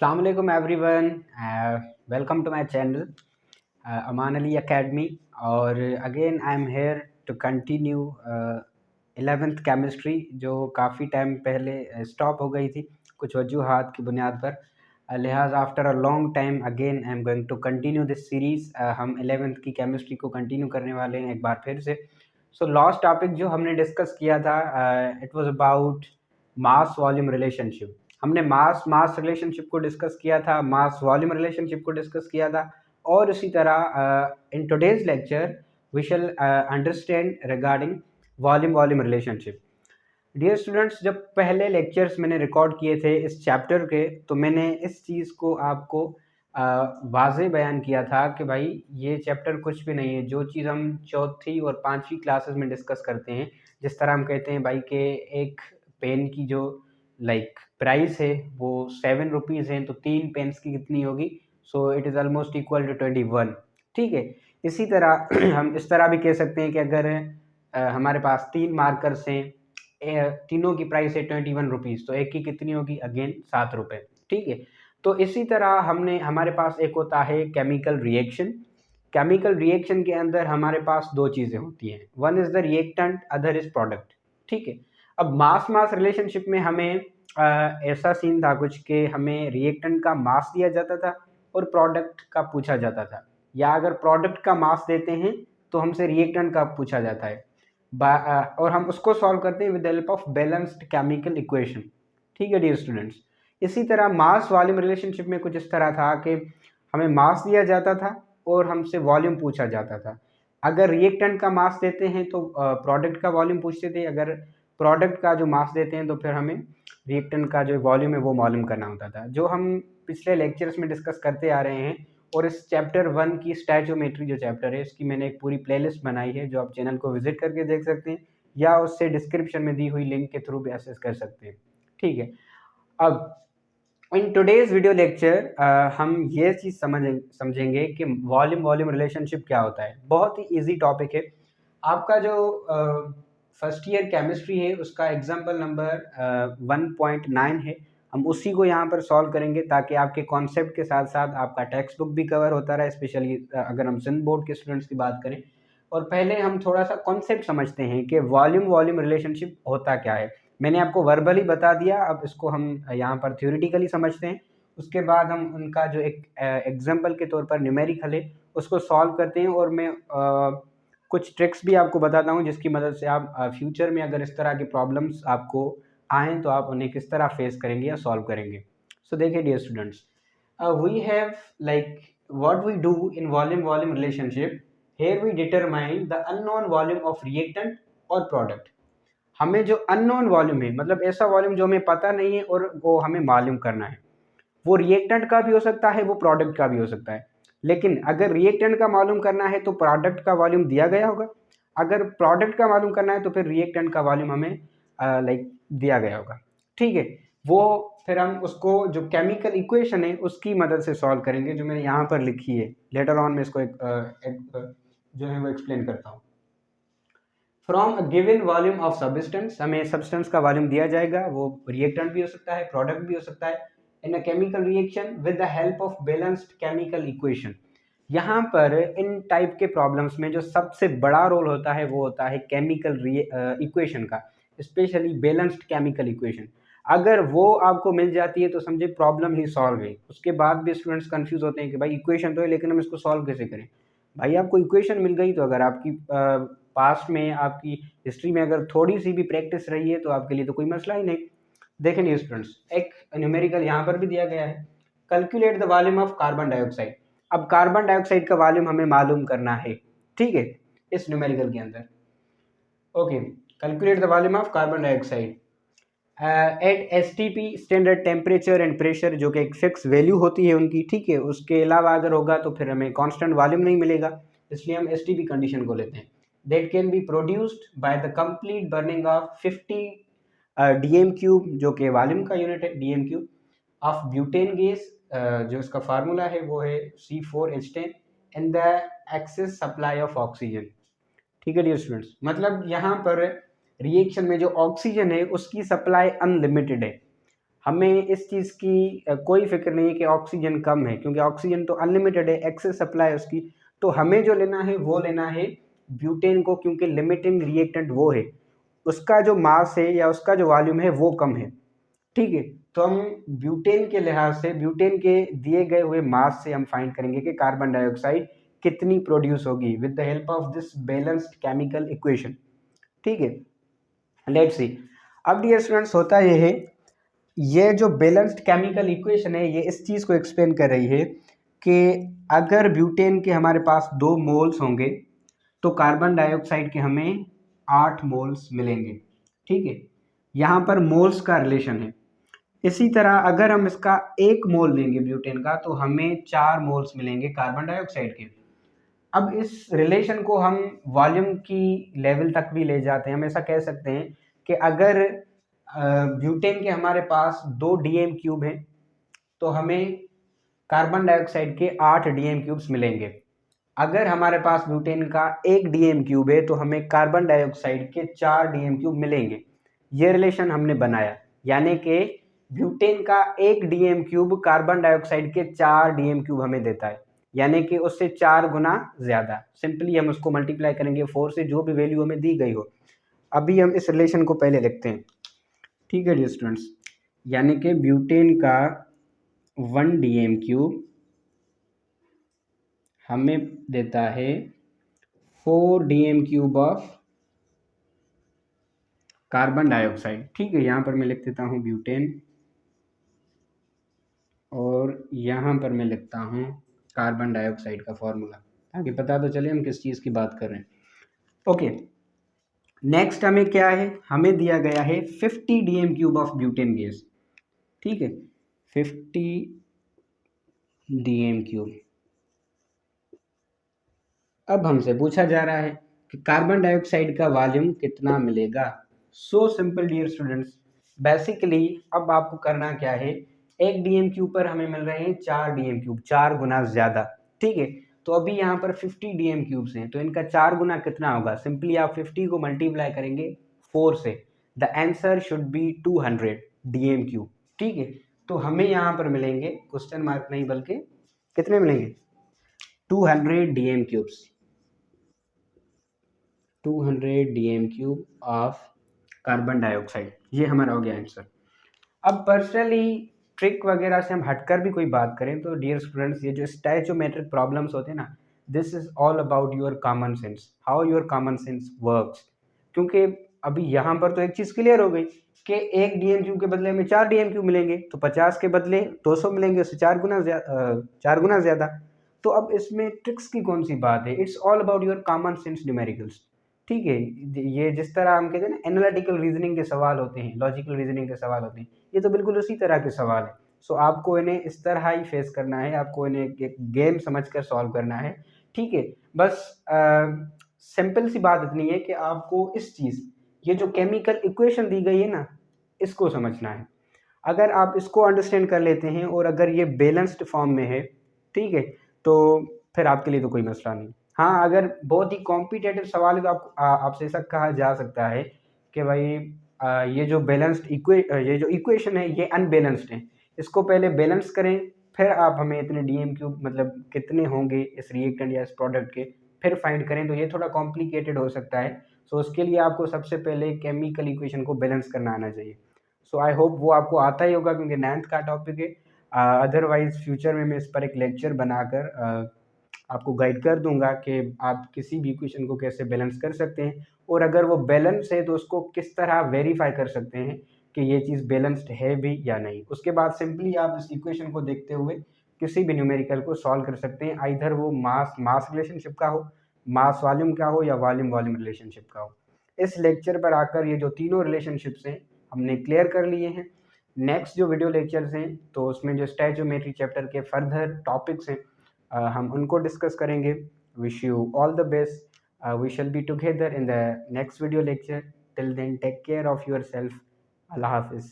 Assalamualaikum everyone. Welcome to my channel Aman Ali Academy. और again I am here to continue 11th chemistry जो काफ़ी time पहले stop हो गई थी कुछ वजूहात की बुनियाद पर। लिहाजा after a long time again I am going to continue this series. हम 11th की केमिस्ट्री को कंटिन्यू करने वाले हैं एक बार फिर से। सो लास्ट टॉपिक जो हमने डिस्कस किया था it was about mass volume relationship. हमने मास मास रिलेशनशिप को डिस्कस किया था, मास वॉल्यूम रिलेशनशिप को डिस्कस किया था, और इसी तरह in today's lecture we shall understand regarding volume volume relationship. Dear students, जब पहले लेक्चर्स मैंने रिकॉर्ड किए थे इस चैप्टर के, तो मैंने इस चीज़ को आपको वाज़े बयान किया था कि भाई ये चैप्टर कुछ भी नहीं है। जो चीज़ हम चौथी और पाँचवीं क्लासेस में डिस्कस करते हैं, जिस तरह हम कहते हैं भाई कि एक पेन की जो प्राइस है वो 7 रुपीज़ है, तो 3 पेन्स की कितनी होगी? So it is almost equal to 21। ठीक है, इसी तरह हम इस तरह भी कह सकते हैं कि अगर हमारे पास 3 मार्कर्स हैं, तीनों की प्राइस है 21 रुपीज़, तो एक की कितनी होगी? अगेन 7 रुपये। ठीक है, तो इसी तरह हमारे पास एक होता है केमिकल रिएक्शन। केमिकल रिएक्शन के अंदर हमारे पास दो चीज़ें होती हैं, one is the reactant, other is product. ठीक है, अब मास मास रिलेशनशिप में हमें ऐसा सीन था कुछ कि हमें रिएक्टेंट का मास दिया जाता था और प्रोडक्ट का पूछा जाता था, या अगर प्रोडक्ट का मास देते हैं तो हमसे रिएक्टेंट का पूछा जाता है। और हम उसको सॉल्व करते हैं with the help of balanced chemical equation. ठीक है डियर स्टूडेंट्स, इसी तरह मास वॉल्यूम रिलेशनशिप में कुछ इस तरह था कि हमें मास दिया जाता था और हमसे वॉल्यूम पूछा जाता था। अगर रिएक्टेंट का मास देते हैं तो प्रोडक्ट का वॉल्यूम पूछते थे, अगर प्रोडक्ट का जो मास देते हैं तो फिर हमें रिएक्टेंट का जो वॉल्यूम है वो मालूम करना होता था, जो हम पिछले लेक्चर्स में डिस्कस करते आ रहे हैं। और इस चैप्टर 1 की स्टैचोमेट्री जो चैप्टर है, इसकी मैंने एक पूरी प्लेलिस्ट बनाई है, जो आप चैनल को विजिट करके देख सकते हैं, या उससे डिस्क्रिप्शन में दी हुई लिंक के थ्रू भी एक्सेस कर सकते हैं। ठीक है, अब इन टुडेज वीडियो लेक्चर हम ये चीज़ समझेंगे कि वॉल्यूम वॉल्यूम रिलेशनशिप क्या होता है। बहुत ही इजी टॉपिक है। आपका जो फर्स्ट ईयर केमिस्ट्री है उसका एग्जाम्पल नंबर 1.9 है, हम उसी को यहाँ पर सॉल्व करेंगे ताकि आपके कॉन्सेप्ट के साथ साथ आपका टेक्स्ट बुक भी कवर होता रहे, स्पेशली अगर हम सिंध बोर्ड के स्टूडेंट्स की बात करें। और पहले हम थोड़ा सा कॉन्सेप्ट समझते हैं कि वॉल्यूम वॉल्यूम रिलेशनशिप होता क्या है। मैंने आपको वर्बली बता दिया, अब इसको हम यहाँ पर थ्योरेटिकली समझते हैं। उसके बाद हम उनका जो एक एग्जाम्पल के तौर पर न्यूमेरिकल है उसको सॉल्व करते हैं, और मैं कुछ ट्रिक्स भी आपको बताता हूँ जिसकी मदद से आप फ्यूचर में अगर इस तरह की प्रॉब्लम्स आपको आएँ तो आप उन्हें किस तरह फेस करेंगे या सॉल्व करेंगे। सो देखिए dear students, we have what we do in volume volume relationship. Here we determine the unknown volume of reactant और प्रोडक्ट। हमें जो अननोन वॉल्यूम है, मतलब ऐसा वॉल्यूम जो हमें पता नहीं है और वो हमें मालूम करना है, वो रिएक्टेंट का भी हो सकता है, वो प्रोडक्ट का भी हो सकता है। लेकिन अगर रिएक्टेंट का मालूम करना है तो प्रोडक्ट का वॉल्यूम दिया गया होगा, अगर प्रोडक्ट का मालूम करना है तो फिर रिएक्टेंट का वॉल्यूम हमें दिया गया होगा। ठीक है, वो फिर हम उसको जो केमिकल इक्वेशन है उसकी मदद से सॉल्व करेंगे, जो मैंने यहाँ पर लिखी है। लेटर ऑन मैं इसको जो है वो एक्सप्लेन करता हूँ। From a given volume of substance, हमें सब्सटेंस का वॉल्यूम दिया जाएगा, वो रिएक्टेंट भी हो सकता है, प्रोडक्ट भी हो सकता है, in a chemical reaction with the help of balanced chemical equation. यहाँ पर इन टाइप के प्रॉब्लम्स में जो सबसे बड़ा रोल होता है वो होता है केमिकल इक्वेशन का, स्पेशली बैलेंस्ड केमिकल इक्वेशन। अगर वो आपको मिल जाती है तो समझे प्रॉब्लम ही सॉल्व है। उसके बाद भी स्टूडेंट्स कंफ्यूज होते हैं कि भाई इक्वेशन तो है लेकिन हम इसको सॉल्व कैसे करें। भाई आपको इक्वेशन मिल गई तो अगर आपकी पास्ट में, आपकी हिस्ट्री में अगर थोड़ी सी भी प्रैक्टिस रही है तो आपके लिए तो कोई मसला ही नहीं। देखें स्टूडेंट्स, एक न्यूमेरिकल यहाँ पर भी दिया गया है, calculate the volume of carbon dioxide. अब कार्बन डाइऑक्साइड का वॉल्यूम हमें मालूम करना है, ठीक है, इस न्यूमेरिकल के अंदर। Okay, calculate the volume of carbon dioxide eight STP, standard temperature and pressure, जो कि एक फिक्स वैल्यू होती है उनकी। ठीक है, उसके अलावा अगर होगा तो फिर हमें कांस्टेंट वॉल्यूम नहीं मिलेगा, इसलिए हम एसटीपी कंडीशन को लेते हैं। That can be produced by the complete burning of 50 DM cube, जो कि वॉल्यूम का यूनिट है, DM cube of butane gas, जो इसका फार्मूला है वो है C4H10 in the excess supply of oxygen. ठीक है डियर स्टूडेंट्स, मतलब यहाँ पर रिएक्शन में जो ऑक्सीजन है उसकी सप्लाई अनलिमिटेड है। हमें इस चीज़ की कोई फ़िक्र नहीं है कि ऑक्सीजन कम है, क्योंकि ऑक्सीजन तो अनलिमिटेड है, एक्सेस सप्लाई है उसकी। तो हमें जो लेना है वो लेना है ब्यूटेन को, क्योंकि लिमिटिंग रिएक्टेंट वो है, उसका जो मास है या उसका जो वॉल्यूम है वो कम है। ठीक है, तो हम ब्यूटेन के लिहाज से ब्यूटेन के दिए गए हुए मास से हम फाइंड करेंगे कि कार्बन डाइऑक्साइड कितनी प्रोड्यूस होगी with the help of this balanced chemical equation. ठीक है, लेट्स सी। अब डियर स्टूडेंट्स, होता ये है, ये जो बैलेंस्ड केमिकल इक्वेशन है ये इस चीज़ को एक्सप्लेन कर रही है कि अगर ब्यूटेन के हमारे पास 2 मोल्स होंगे तो कार्बन डाइऑक्साइड के हमें 8 मोल्स मिलेंगे। ठीक है, यहाँ पर मोल्स का रिलेशन है। इसी तरह अगर हम इसका 1 मोल लेंगे ब्यूटेन का तो हमें 4 मोल्स मिलेंगे कार्बन डाइऑक्साइड के। अब इस रिलेशन को हम वॉल्यूम की लेवल तक भी ले जाते हैं। हम ऐसा कह सकते हैं कि अगर ब्यूटेन के हमारे पास 2 डीएम क्यूब हैं तो हमें कार्बन डाइऑक्साइड के 8 डीएम क्यूब्स मिलेंगे। अगर हमारे पास ब्यूटेन का 1 डीएम क्यूब है तो हमें कार्बन डाइऑक्साइड के 4 डीएम क्यूब मिलेंगे। ये रिलेशन हमने बनाया, यानी कि ब्यूटेन का 1 डीएम क्यूब कार्बन डाइऑक्साइड के 4 डीएम क्यूब हमें देता है, यानी कि उससे 4 गुना ज़्यादा। सिंपली हम उसको मल्टीप्लाई करेंगे 4 से, जो भी वैल्यू हमें दी गई हो। अभी हम इस रिलेशन को पहले लिखते हैं। ठीक है डियर स्टूडेंट्स, यानी कि ब्यूटेन का 1 डीएम क्यूब हमें देता है 4 DM cube of carbon dioxide. ठीक है, यहाँ पर मैं लिख देता हूँ ब्यूटेन और यहाँ पर मैं लिखता हूँ कार्बन डाइऑक्साइड का फॉर्मूला, ताकि पता तो चले हम किस चीज़ की बात कर रहे हैं। ओके, नेक्स्ट हमें क्या है, हमें दिया गया है 50 DM cube of butane gas. ठीक है, 50 डीएम क्यूब। अब हमसे पूछा जा रहा है कि कार्बन डाइऑक्साइड का वॉल्यूम कितना मिलेगा। So simple dear students, basically अब आपको करना क्या है, 1 डीएम क्यूब पर हमें मिल रहे हैं 4 डीएम क्यूब, 4 गुना ज़्यादा। ठीक है, तो अभी यहाँ पर 50 डीएम क्यूब्स हैं तो इनका 4 गुना कितना होगा। सिंपली आप 50 को मल्टीप्लाई करेंगे 4 से, the answer should be 200 DM cube. ठीक है, तो हमें यहाँ पर मिलेंगे, क्वेश्चन मार्क नहीं बल्कि कितने मिलेंगे, 200 DM cubes, 200 DM cube of carbon dioxide. ये हमारा हो गया आंसर। अब पर्सनली ट्रिक वगैरह से हम हटकर भी कोई बात करें तो डियर स्टूडेंट्स, ये जो स्टैचोमेट्रिक प्रॉब्लम्स होते हैं ना, this is all about your common sense, how your common sense works. क्योंकि अभी यहाँ पर तो एक चीज़ क्लियर हो गई कि 1 डीएम क्यूब के बदले हमें 4 डीएम क्यूब मिलेंगे, तो 50 के बदले 200 मिलेंगे, उससे 4 गुना ज़्यादा। तो अब इसमें ट्रिक्स की कौन सी बात है, it's all about your common sense numericals. ठीक है, ये जिस तरह हम कहते हैं ना एनालिटिकल रीजनिंग के सवाल होते हैं, लॉजिकल रीजनिंग के सवाल होते हैं, ये तो बिल्कुल उसी तरह के सवाल है। सो आपको इन्हें इस तरह ही फेस करना है, आपको इन्हें एक गेम समझकर सॉल्व करना है। ठीक है, बस सिंपल सी बात इतनी है कि आपको इस चीज़, ये जो केमिकल इक्वेशन दी गई है ना, इसको समझना है। अगर आप इसको अंडरस्टैंड कर लेते हैं और अगर ये बैलेंस्ड फॉर्म में है, ठीक है, तो फिर आपके लिए तो कोई मसला नहीं। हाँ, अगर बहुत ही कॉम्पिटेटिव सवाल है तो आपसे ऐसा कहा जा सकता है कि भाई ये जो ये जो इक्वेशन है ये अनबैलेंस्ड है, इसको पहले बैलेंस करें, फिर आप हमें इतने डीएम क्यूब मतलब कितने होंगे इस रिएक्टेंट या इस प्रोडक्ट के, फिर फाइंड करें, तो ये थोड़ा कॉम्प्लिकेटेड हो सकता है। सो उसके लिए आपको सबसे पहले केमिकल इक्वेशन को बैलेंस करना आना चाहिए। सो आई होप वो आपको आता ही होगा, क्योंकि 9th का टॉपिक है। अदरवाइज फ्यूचर में मैं इस पर एक लेक्चर बनाकर आपको गाइड कर दूंगा कि आप किसी भी इक्वेशन को कैसे बैलेंस कर सकते हैं, और अगर वो बैलेंस है तो उसको किस तरह वेरीफाई कर सकते हैं कि ये चीज़ बैलेंस्ड है भी या नहीं। उसके बाद सिंपली आप इस इक्वेशन को देखते हुए किसी भी न्यूमेरिकल को सॉल्व कर सकते हैं, आइधर वो मास मास रिलेशनशिप का हो, मास वॉल्यूम का हो, या वॉल्यूम वॉल्यूम रिलेशनशिप का हो। इस लेक्चर पर आकर ये जो तीनों रिलेशनशिप्स हैं हमने क्लियर कर लिए हैं। नेक्स्ट जो वीडियो लेक्चर्स हैं तो उसमें जो स्टैचोमेट्री चैप्टर के फर्दर टॉपिक्स हैं हम उनको डिस्कस करेंगे। Wish you all the best, we shall be together in the next video lecture. Till then take care of yourself. अल्लाह हाफिज़।